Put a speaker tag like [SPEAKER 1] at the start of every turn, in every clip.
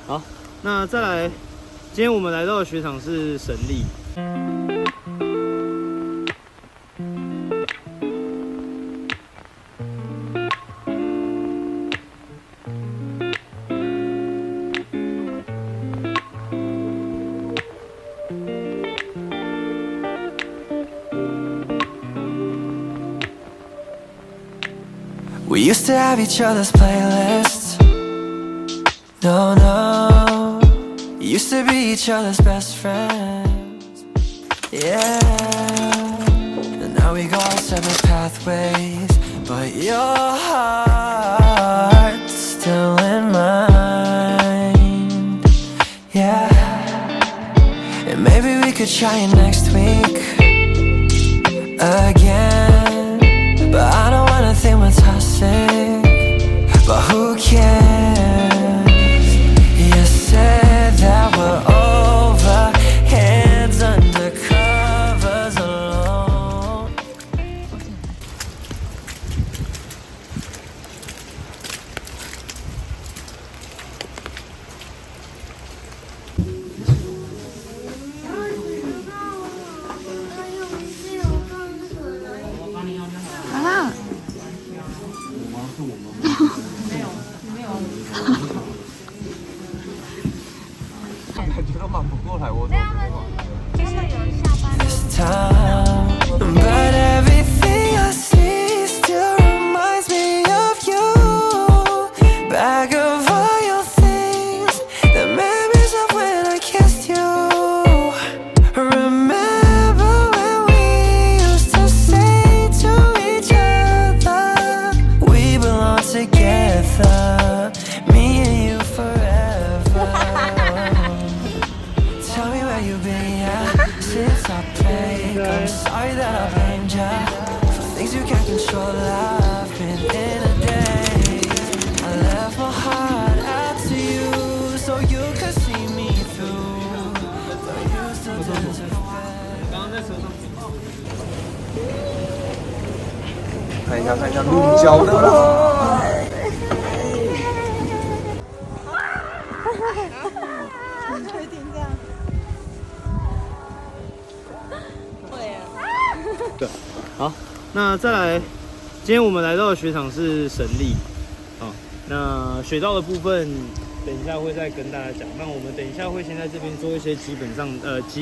[SPEAKER 1] 好，那再来，今天我们来到的雪场是神立。
[SPEAKER 2] We used to have each other's playlists. No, no. Used to be each other's best friends. Yeah. And now we go our separate pathways. But your heart's still in mine. Yeah. And maybe we could try it next week again. But I don't wanna think we're toxic. But who cares? You said that we're over, hands under covers alone. This time, but everything I see still reminds me of you. Bag of all your things, the memories of when I kissed you. Remember when we used to say to each other, we belong together, me and you forever. Tell me where you've been at since I played. I'm sorry that I blamed ya for things you can't control. I've been in a day. I left my heart out to you so you could see me through. Though you still deserve better.
[SPEAKER 3] 看一下鹿角的啦。
[SPEAKER 4] 确定这样？会啊。
[SPEAKER 1] 对，好，那再来，今天我们来到的雪场是神立。那雪道的部分，等一下会再跟大家讲。那我们等一下会先在这边做一些基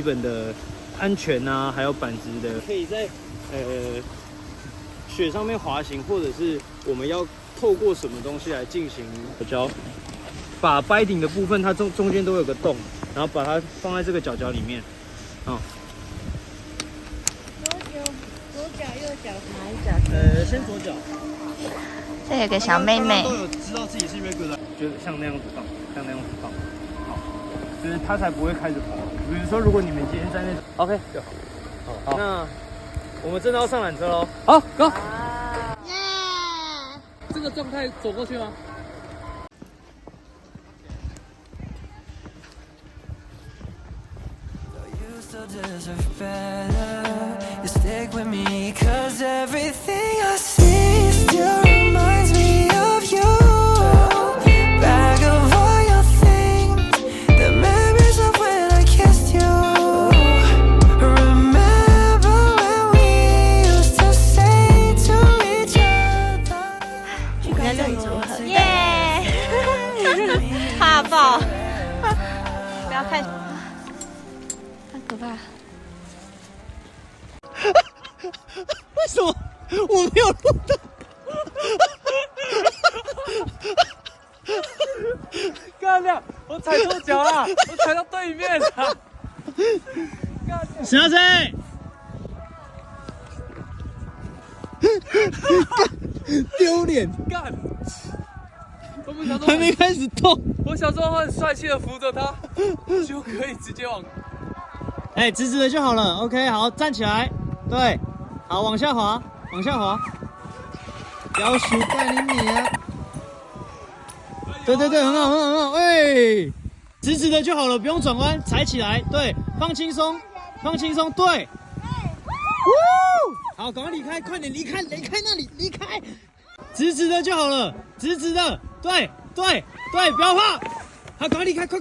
[SPEAKER 1] 本的安全啊，还有板子的，可以在雪上面滑行，或者是我们要透过什么东西来进行脚，把掰顶的部分它中间都有个洞，然后把它放在这个角里面，
[SPEAKER 4] 左脚右脚哪一脚？
[SPEAKER 1] 先左脚。
[SPEAKER 5] 这有个小妹妹，
[SPEAKER 1] 都有知道自己是 regular， 就是像那样子放，好，就是他才不会开始跑。比如说，如果你们今天在那 OK 就好。好，那我们真的要上缆车喽。好，Go！ 这个状态走过去吗？Still
[SPEAKER 2] deserve better. You stick with me, 'cause everything I see still reminds me of you. Bag of all your things, the memories of when I kissed you. Remember when we used to say to each other.
[SPEAKER 5] 你的认组合，耶！怕爆！不要看。可怕！
[SPEAKER 1] 为什么我没有录到？干了！我踩错脚了，我踩到对面了。小谁？丢脸！干！还没开始动，
[SPEAKER 6] 我小时候会很帅气的扶着他，就可以直接往。
[SPEAKER 1] 哎，直直的就好了。OK， 好，站起来，对，好，往下滑，不要输带领你啊！对，很好，哎，直直的就好了，不用转弯，踩起来，对，放轻松，对。好，赶快离开，快点离开那里，离开，直直的就好了，直直的，对，不要怕，好，赶快离开，快！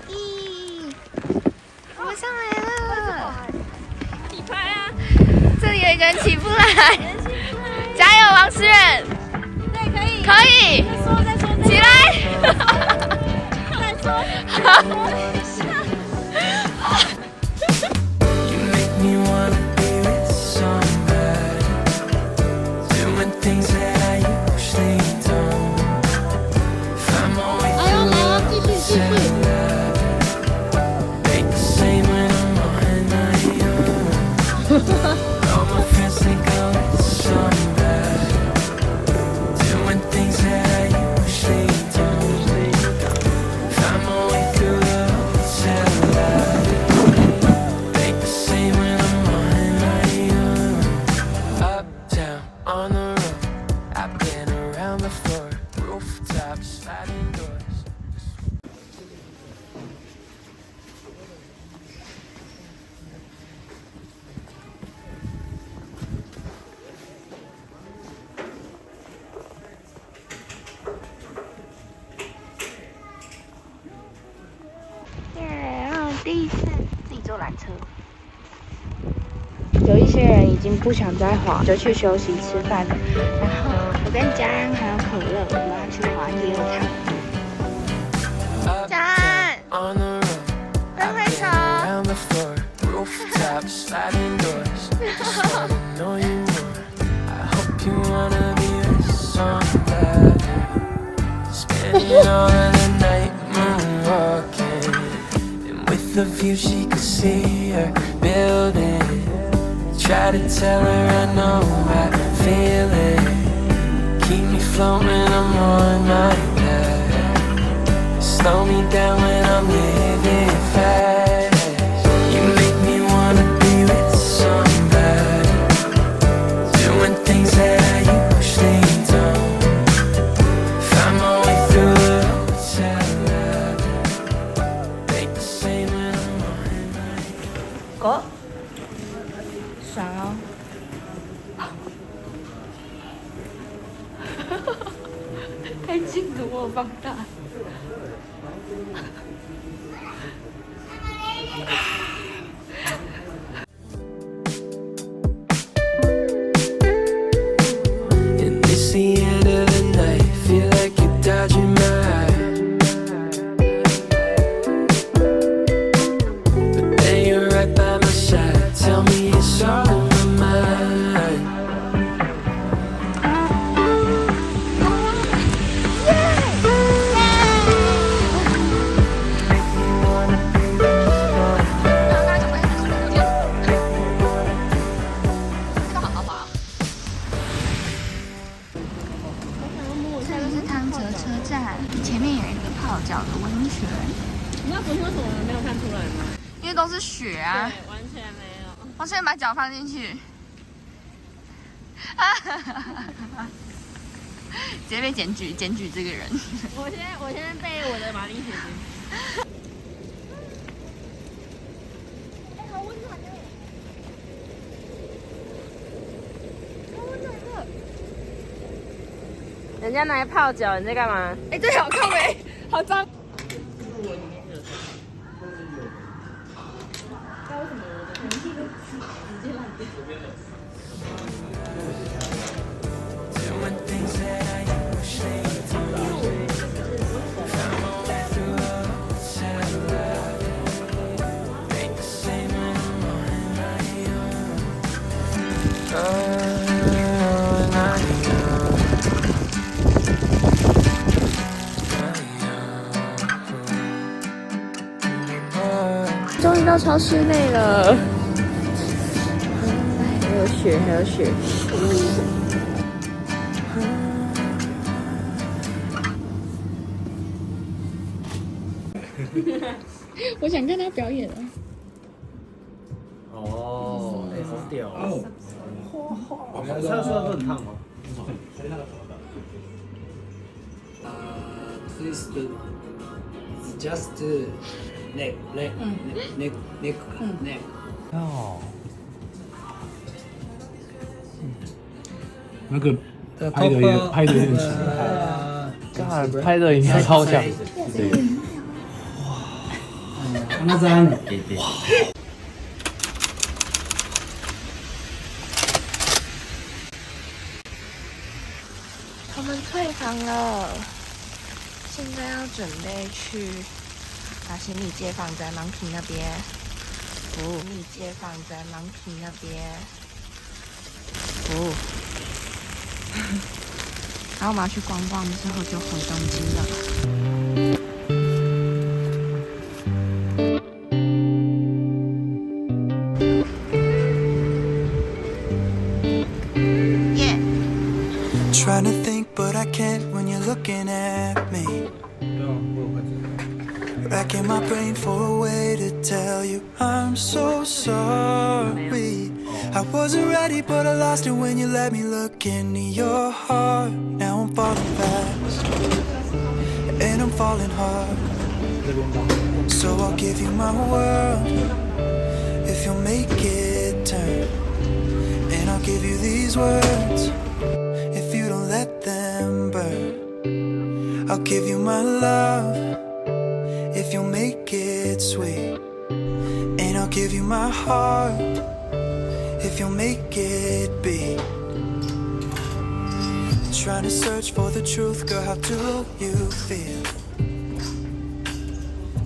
[SPEAKER 5] 咦，我们上来了！你拍啊！这里有一个人起不来，加油，王思远！对，可以！再说，起来！再说。第一次自己坐缆车，有一些人已经不想再滑，就去休息吃饭了。然后我跟家人还有可乐，我们要去滑第二趟。家人，挥挥手。
[SPEAKER 2] The view she could see her building. Try to tell her I know I feel it. Keep me floating, I'm on my back. Slow me down when I'm living fast. You make me wanna be with somebody, doing things that I usually don't. Find my way through the hotel lobby, make the same.
[SPEAKER 5] 狗，爽哦！太近了，我有放大。
[SPEAKER 2] And it's the end of the night, feel like you're dodging my eye. But then you're right by my side, tell me it's all in my mind.
[SPEAKER 5] Thank 前面有一个泡脚的温泉。
[SPEAKER 4] 你知道昨天为什么我们没有看出来吗？
[SPEAKER 5] 因为都是雪啊。
[SPEAKER 4] 对，完全没有。
[SPEAKER 5] 我现在把脚放进去，直接被检举这个人。
[SPEAKER 4] 我现在被我的马丁姐姐。哎，好温暖哎！好温暖的。人家拿来泡脚，你在干嘛？
[SPEAKER 5] 哎，对，好靠北，好脏。
[SPEAKER 4] 终于到超市内了，还有雪，还有雪。我想看他表演了。
[SPEAKER 1] 哦，哎，好屌哦！他说很烫吗
[SPEAKER 7] ？Please do just neck.
[SPEAKER 1] 哦，
[SPEAKER 7] 那个拍的也很实在，拍的应该超像。对，哇，那张哇。
[SPEAKER 5] 我们退房了，现在要准备去把行李借放在 Monkey 那边。行李借放在 Monkey 那边。然后我们要去逛逛，之后就回东京了。
[SPEAKER 2] Trying to think, but I can't when you're looking at me. Racking my brain for a way to tell you I'm so sorry. I wasn't ready, but I lost it when you let me look into your heart. Now I'm falling fast, and I'm falling hard. So I'll give you my world if you'll make it turn. And I'll give you these words if you don't let them burn. I'll give you my love if you'll make it sweet. And I'll give you my heart if you'll make it beat. Trying to search for the truth, girl, how do you feel?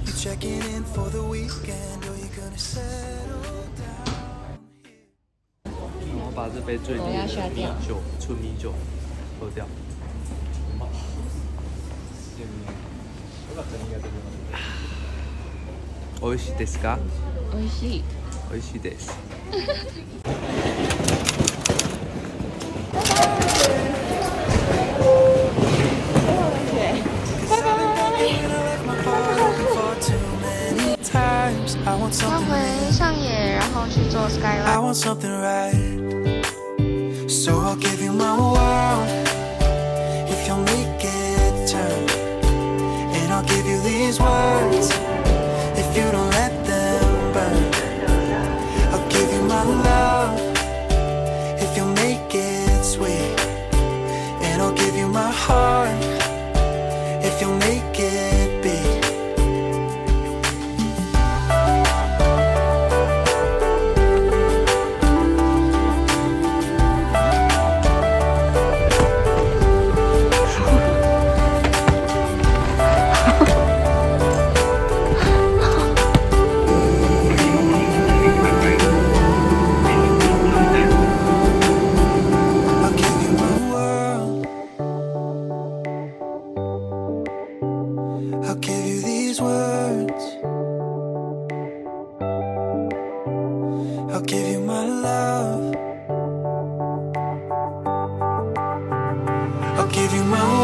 [SPEAKER 2] You checking in for the weekend, or you gonna settle down here?
[SPEAKER 6] 我把这杯最烈的米酒、纯米酒喝掉。美味しいですか？
[SPEAKER 5] 美味しい。
[SPEAKER 6] 美味しいです。
[SPEAKER 5] 要回上野，然后去做 Skyride。
[SPEAKER 2] I want something right, so I'll give you my world if you'll make it turn. And I'll give you these words if you don't let them burn. I'll give you my love if you'll make it sweet. And I'll give you my heart if you'll make it beat. I'll give you these words. I'll give you my love. I'll give you my